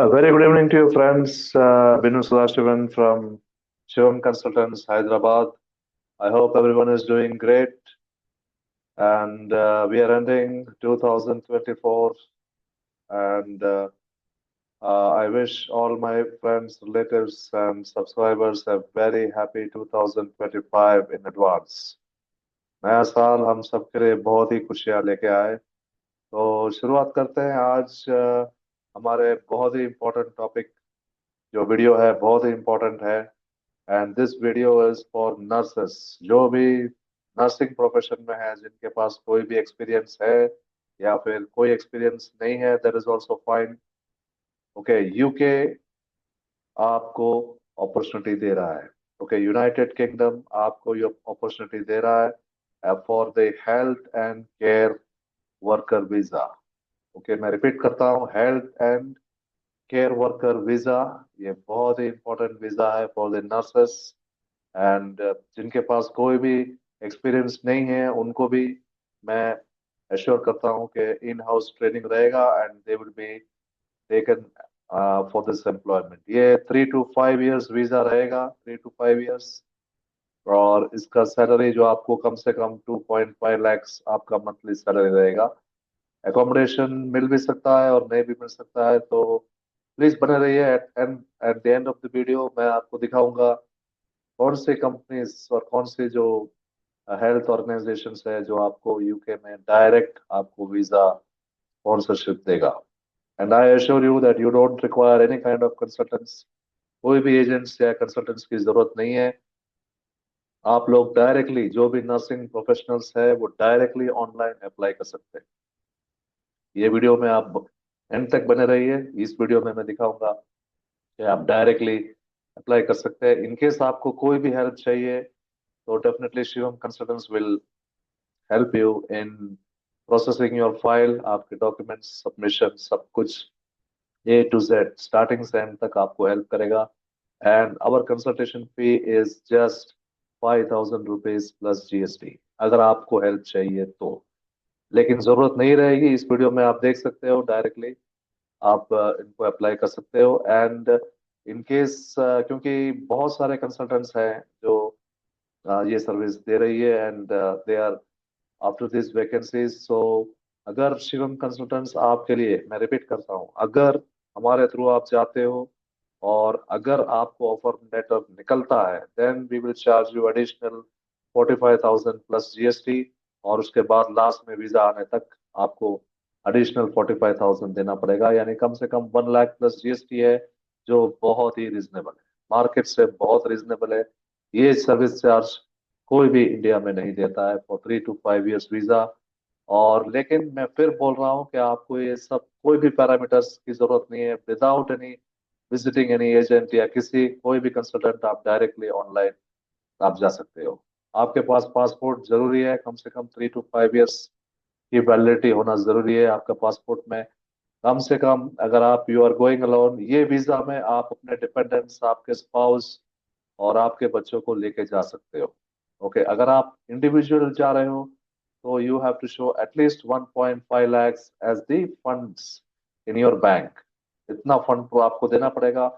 A very good evening to you, friends. Binu Sudashivan from Shivam Consultants, Hyderabad. I hope everyone is doing great. And we are ending 2024. And I wish all my friends, relatives, and subscribers a very happy 2025 in advance. नया साल हम सबके लिए बहुत ही खुशियां लेके आए। तो शुरुआत करते हैं आज हमारे बहुत ही इम्पोर्टेंट टॉपिक। जो वीडियो है बहुत ही इम्पोर्टेंट है। And this video is for nurses जो भी नर्सिंग प्रोफेशन में है, जिनके पास कोई भी एक्सपीरियंस है या फिर कोई एक्सपीरियंस नहीं है, that is also fine. Okay, UK आपको अपॉर्चुनिटी दे रहा है। ओके, यूनाइटेड किंगडम आपको ये अपॉर्चुनिटी दे रहा है for the health and care worker visa. Okay, मैं रिपीट करता हूँ, health and care worker visa. ये बहुत ही इंपॉर्टेंट वीजा है फॉर द नर्सेस। एंड जिनके पास कोई भी एक्सपीरियंस नहीं है, उनको भी मैं एश्योर करता हूँ कि इन हाउस ट्रेनिंग रहेगा and they will be taken for this employment. ये 3 to 5 years वीजा रहेगा, 3 to 5 years। और इसका सैलरी जो आपको कम से कम 2.5 lakhs आपका मंथली सैलरी रहेगा। एकोमोडेशन मिल भी सकता है और नहीं भी मिल सकता है, तो प्लीज बने रहिए। At the end of the video मैं आपको दिखाऊंगा कौन सी कंपनीज और कौन सी जो हेल्थ ऑर्गेनाइजेशंस है जो आपको यूके में डायरेक्ट आपको वीजा स्पॉन्सरशिप देगा। And I assure you that you don't require any kind of consultants. कोई भी एजेंट्स या कंसल्टेंट्स की जरूरत नहीं है। आप लोग डायरेक्टली, जो भी नर्सिंग प्रोफेशनल्स है, वो डायरेक्टली ऑनलाइन अप्लाई कर सकते हैं। ये वीडियो में आप एंड तक बने रहिए। इस वीडियो में मैं दिखाऊंगा कि आप डायरेक्टली अप्लाई कर सकते हैं। इनकेस आपको कोई भी हेल्प चाहिए तो definitely Shivam consultants will help you in processing your file. आपके डॉक्यूमेंट्स सबमिशन सब कुछ A to Z स्टार्टिंग से एंड तक आपको हेल्प करेगा। And our consultation fee is just 5,000 rupees plus GST, अगर आपको हेल्प चाहिए तो। लेकिन जरूरत नहीं रहेगी। इस वीडियो में आप देख सकते हो डायरेक्टली आप इनको अप्लाई कर सकते हो। एंड इन केस, क्योंकि बहुत सारे कंसल्टेंट्स हैं जो ये सर्विस दे रही है and they are after this vacancies. So अगर शिवम कंसल्टेंट्स आपके लिए, मैं रिपीट करता हूँ, अगर हमारे थ्रू आप जाते हो और अगर आपको ऑफर लेटर निकलता है, then we will charge you additional 45,000 plus GST। और उसके बाद लास्ट में वीजा आने तक आपको एडिशनल 45,000 देना पड़ेगा, यानी कम से कम 1 लाख प्लस GST है, जो बहुत ही रिजनेबल है, मार्केट से बहुत रिजनेबल है। ये सर्विस चार्ज कोई भी इंडिया में नहीं देता है फॉर 3 to 5 years वीजा। और लेकिन मैं फिर बोल रहा हूँ कि आपको ये सब कोई भी पैरामीटर्स की जरूरत नहीं है। Without any visiting any agent या किसी कोई भी कंसल्टेंट, आप डायरेक्टली ऑनलाइन आप जा सकते हो। आपके पास पासपोर्ट जरूरी है, कम से कम 3 to 5 years की वैलिडिटी होना जरूरी है आपका पासपोर्ट में। कम से कम अगर आप यू आर गोइंग अलोन, ये वीजा में आप अपने डिपेंडेंट्स, आपके स्पाउस और आपके बच्चों को लेके जा सकते हो। ओके, अगर आप इंडिविजुअल जा रहे हो तो you have to show at least 1.5 lakhs as the funds in your bank. इतना फंड तो आपको देना पड़ेगा,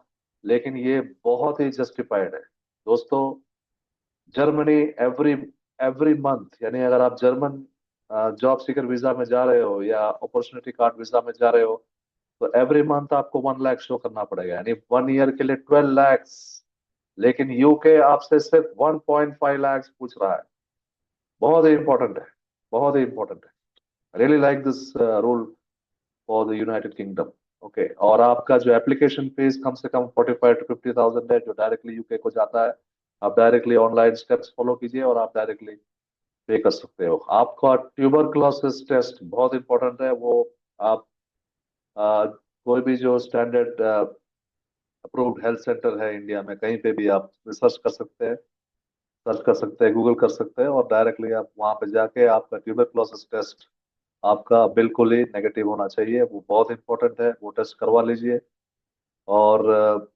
लेकिन ये बहुत ही जस्टिफाइड है दोस्तों। जर्मनी एवरी एवरी मंथ, यानी अगर आप जर्मन जॉब सीकर वीजा में जा रहे हो या अपॉर्चुनिटी कार्ड वीजा में जा रहे हो, तो एवरी मंथ आपको 1 लाख शो करना पड़ेगा, यानी 1 year के लिए 12 lakhs। लेकिन यूके आपसे सिर्फ 1.5 lakhs पूछ रहा है। बहुत ही इंपॉर्टेंट है, बहुत ही इंपॉर्टेंट है। Really like this rule for the United kingdom. Okay, और आपका जो एप्लीकेशन फीस कम से कम 45 to 50,000 है, जो डायरेक्टली यूके को जाता है। आप डायरेक्टली ऑनलाइन स्टेप्स फॉलो कीजिए और आप डायरेक्टली पे कर सकते हो। आपका ट्यूबरक्लोसिस टेस्ट बहुत इंपॉर्टेंट है। वो आप कोई भी जो स्टैंडर्ड अप्रूव्ड हेल्थ सेंटर है इंडिया में, कहीं पे भी आप रिसर्च कर सकते हैं, सर्च कर सकते हैं, गूगल कर सकते हैं, और डायरेक्टली आप वहां पे जाके आपका ट्यूबरक्लोसिस टेस्ट आपका बिल्कुल ही नेगेटिव होना चाहिए। वो बहुत इंपॉर्टेंट है, वो टेस्ट करवा लीजिए। और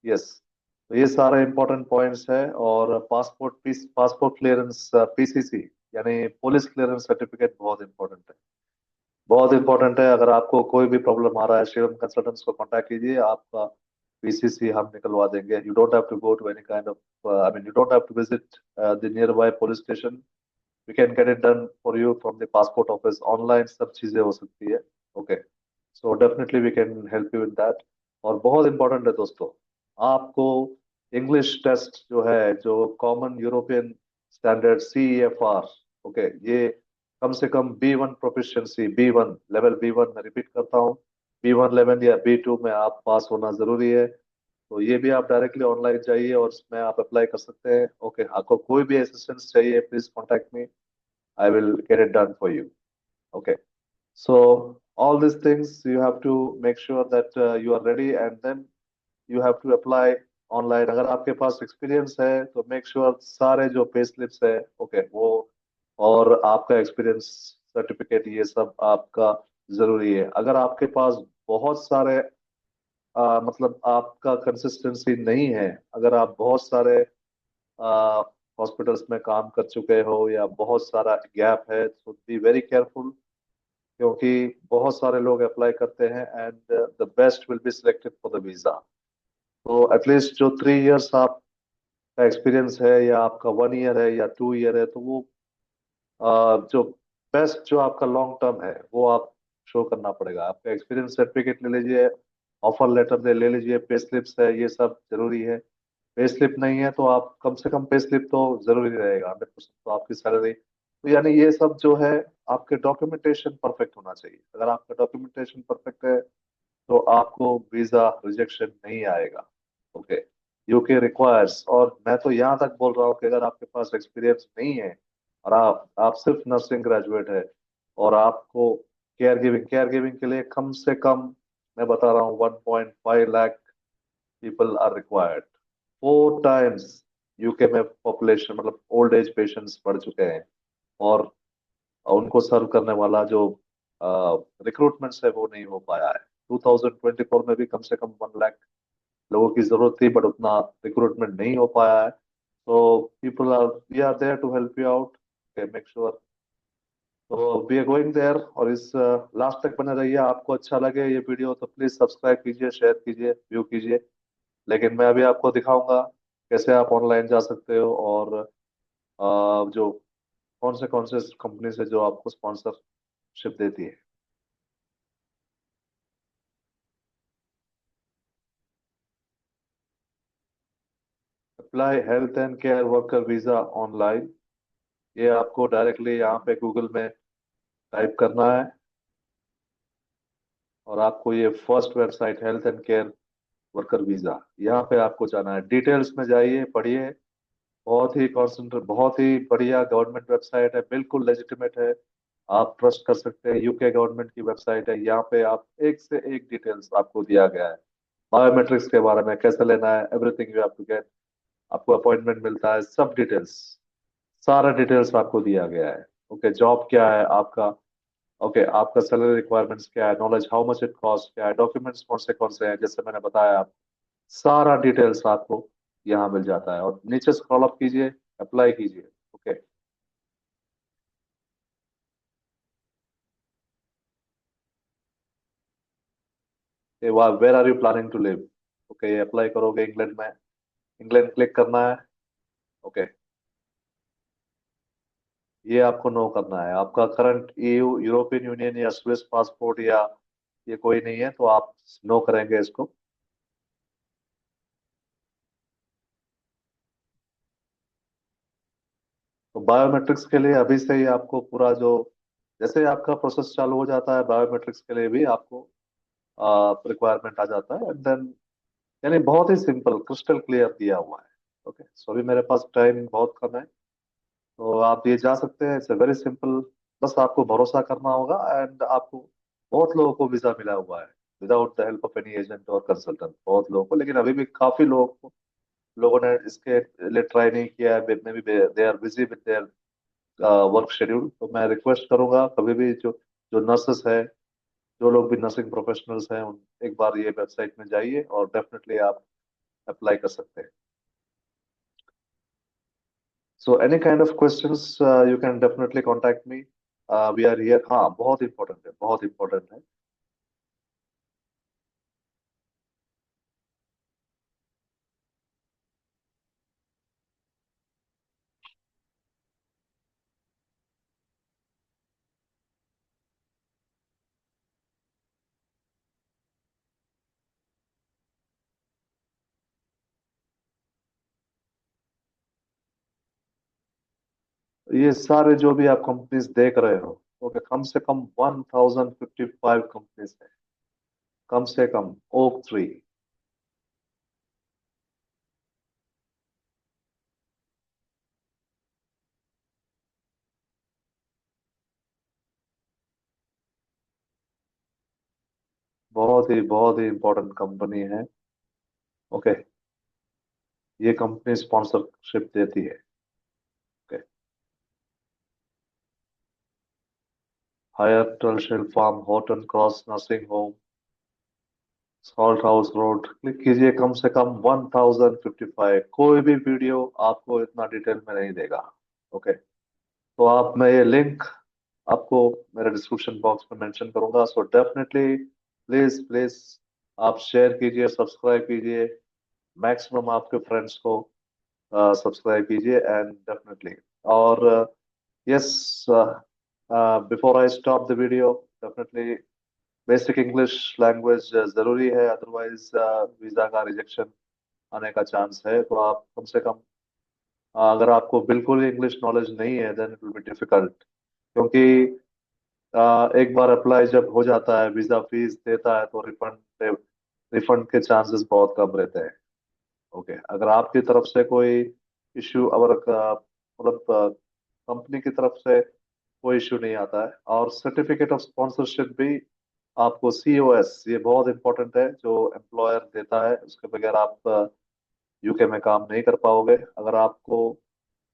यस, तो ये सारे इंपॉर्टेंट पॉइंट्स है। और पासपोर्ट क्लियरेंस, PCC यानी पुलिस क्लियरेंस सर्टिफिकेट बहुत इंपॉर्टेंट है। बहुत इंपॉर्टेंट है। अगर आपको कोई भी प्रॉब्लम आ रहा है, शिवम कंसल्टेंट्स को कांटेक्ट कीजिए, आपका पीसीसी हम निकलवा देंगे। You don't have to go to any kind of, I mean, you don't have to visit the nearby police station. We can get it done for you from the passport office. Online सब चीजें हो सकती है। Okay, so definitely we can help you with that. और बहुत important है दोस्तों, आपको इंग्लिश टेस्ट जो है, जो common European standard CEFR, okay, ये कम से कम B1 proficiency, B1 level, B1 मैं रिपीट करता हूँ, B1 लेवल या B2 में आप पास होना जरूरी है। तो ये भी आप डायरेक्टली ऑनलाइन जाइए और इसमें आप अप्लाई कर सकते हैं। ओके, आपको कोई भी असिस्टेंस चाहिए, please contact me, I will get it done for you. Okay, so all these things you have to make sure that you are ready, and then you have to apply online। अगर आपके पास experience है तो make sure सारे जो pay slips है, okay, वो और आपका एक्सपीरियंस सर्टिफिकेट, ये सब आपका जरूरी है। अगर आपके पास बहुत सारे मतलब आपका कंसिस्टेंसी नहीं है, अगर आप बहुत सारे हॉस्पिटल्स में काम कर चुके हो या बहुत सारा गैप है, तो बी वेरी केयरफुल, क्योंकि बहुत सारे लोग अप्लाई करते हैं and the best will be selected for the visa. तो एटलीस्ट जो 3 इयर्स आपका एक्सपीरियंस है, या आपका 1 ईयर है या 2 ईयर है, तो वो जो बेस्ट जो आपका लॉन्ग टर्म है वो आप शो करना पड़ेगा। आपका एक्सपीरियंस सर्टिफिकेट ले लीजिए, ऑफर लेटर दे ले लीजिए, पे स्लिप्स है, ये सब जरूरी है। पे स्लिप नहीं है तो आप कम से कम पे स्लिप तो जरूरी रहेगा, 100%। तो आपकी सैलरी, तो यानी ये सब जो है, आपके डॉक्यूमेंटेशन परफेक्ट होना चाहिए। अगर आपका डॉक्यूमेंटेशन परफेक्ट है तो आपको वीजा रिजेक्शन नहीं आएगा। ओके, यूके रिक्वायर्स, और मैं तो यहाँ तक बोल रहा हूँ कि अगर आपके पास एक्सपीरियंस नहीं है और आप सिर्फ नर्सिंग ग्रेजुएट है, और आपको केयर गिविंग के लिए कम से कम, मैं बता रहा हूँ, 1.5 lakh people are required. 4 times UK में पॉपुलेशन, मतलब ओल्ड एज पेशेंट्स बढ़ चुके हैं, और उनको सर्व करने वाला जो रिक्रूटमेंट्स है वो नहीं हो पाया है। 2024 में भी कम से कम 1 लाख लोगों की जरूरत थी, बट उतना रिक्रूटमेंट नहीं हो पाया है। तो people are, we are there to help you out, make sure. तो वी आर गोइंग देयर। और इस लास्ट तक बने रहिए। आपको अच्छा लगे ये वीडियो तो प्लीज सब्सक्राइब कीजिए, शेयर कीजिए, व्यू कीजिए। लेकिन मैं अभी आपको दिखाऊंगा कैसे आप ऑनलाइन जा सकते हो, और जो कौन से कंपनी से जो आपको स्पॉन्सरशिप देती है। Apply health and care worker visa online, ये आपको डायरेक्टली यहाँ पे गूगल में टाइप करना है, और आपको ये first website, health and care worker visa, यहाँ पे आपको जाना है। डिटेल्स में जाइए, पढ़िए। बहुत ही कॉन्सेंट्रेट, बहुत ही बढ़िया गवर्नमेंट वेबसाइट है, बिल्कुल लेजिटिमेट है, आप ट्रस्ट कर सकते हैं। यूके गवर्नमेंट की वेबसाइट है, यहाँ पे आप एक से एक डिटेल्स आपको दिया गया है। बायोमेट्रिक्स के बारे में, कैसे लेना है, everything you have to get. आपको अपॉइंटमेंट मिलता है, सब डिटेल्स, सारा डिटेल्स आपको दिया गया है। ओके, जॉब क्या है आपका, ओके, आपका सैलरी रिक्वायरमेंट्स क्या है, knowledge how much it cost क्या है, डॉक्यूमेंट्स कौन से हैं, जैसे मैंने बताया, आप सारा डिटेल्स आपको यहाँ मिल जाता है। और नीचे स्क्रॉल अप कीजिए, अप्लाई कीजिए। Okay, where are you planning to live, okay, apply करोगे इंग्लैंड में, इंग्लैंड क्लिक करना है। ओके, ये आपको नो करना है। आपका करंट EU, यूरोपियन यूनियन या स्विस पासपोर्ट या ये कोई नहीं है, तो आप नो करेंगे इसको। तो बायोमेट्रिक्स के लिए अभी से ही आपको पूरा जो, जैसे आपका प्रोसेस चालू हो जाता है, बायोमेट्रिक्स के लिए भी आपको रिक्वायरमेंट आ जाता है, एंड देन, यानी बहुत ही सिंपल, क्रिस्टल क्लियर दिया हुआ है। ओके, सॉरी मेरे पास टाइम बहुत कम है, तो आप ये जा सकते हैं, इट्स वेरी सिंपल। बस आपको भरोसा करना होगा, एंड आपको, बहुत लोगों को वीजा मिला हुआ है without the help of any agent और कंसल्टेंट, बहुत लोगों को। लेकिन अभी भी काफी लोगों ने इसके लिए ट्राई नहीं किया है, maybe they are busy with their work schedule. तो मैं रिक्वेस्ट करूंगा, कभी भी जो जो नर्सेस है, जो लोग भी नर्सिंग प्रोफेशनल्स हैं, उन एक बार ये वेबसाइट में जाइए और डेफिनेटली आप अप्लाई कर सकते हैं। So any kind of questions, you can definitely contact me. We are here. हाँ, बहुत इंपॉर्टेंट है, बहुत इंपॉर्टेंट है। ये सारे जो भी आप कंपनीज देख रहे हो, ओके, कम से कम 1055 कंपनीज है, कम से कम ओक ट्री। बहुत ही इंपॉर्टेंट कंपनी है। ओके, ये कंपनी स्पॉन्सरशिप देती है। Okay, Higher Tertial Farm, Houghton Cross Nursing Home, Salt House Road, click कीजिए। कम से कम 1055। कोई भी वीडियो आपको इतना डिटेल में नहीं देगा। ओके, तो आप, मैं ये लिंक आपको मेरे डिस्क्रिप्शन बॉक्स में मेंशन करूंगा, सो डेफिनेटली प्लीज प्लीज आप शेयर कीजिए, सब्सक्राइब कीजिए, मैक्सिमम आपके फ्रेंड्स को सब्सक्राइब कीजिए, एंड डेफिनेटली। और yes, before I stop the video, definitely basic English language जरूरी है, अदरवाइज वीजा का रिजेक्शन आने का चांस है। तो आप कम से कम, अगर आपको बिल्कुल इंग्लिश नॉलेज नहीं है, then it will be difficult, क्योंकि एक बार अप्लाई जब हो जाता है, वीजा फीस देता है, तो रिफंड रिफंड के चांसेस बहुत कम रहते हैं। ओके, अगर आपकी तरफ से कोई इश्यू, अगर मतलब कंपनी की तरफ से कोई इश्यू नहीं आता है, और सर्टिफिकेट ऑफ स्पॉन्सरशिप भी आपको, COS, ये बहुत इंपॉर्टेंट है, जो एम्प्लॉयर देता है, उसके बगैर आप यूके में काम नहीं कर पाओगे। अगर आपको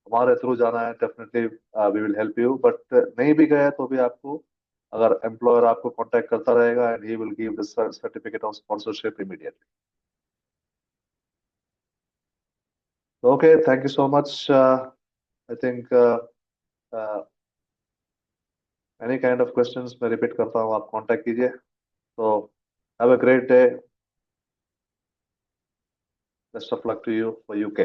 हमारे थ्रू जाना है, definitely we will help you, but नहीं भी गए तो भी आपको, अगर एम्प्लॉयर आपको कांटेक्ट करता रहेगा, and he will give the certificate of sponsorship immediately. Okay, thank you so much. I think any kind of questions मैं रिपीट करता हूँ, आप कांटेक्ट कीजिए। तो have a great day, best of luck to you for UK.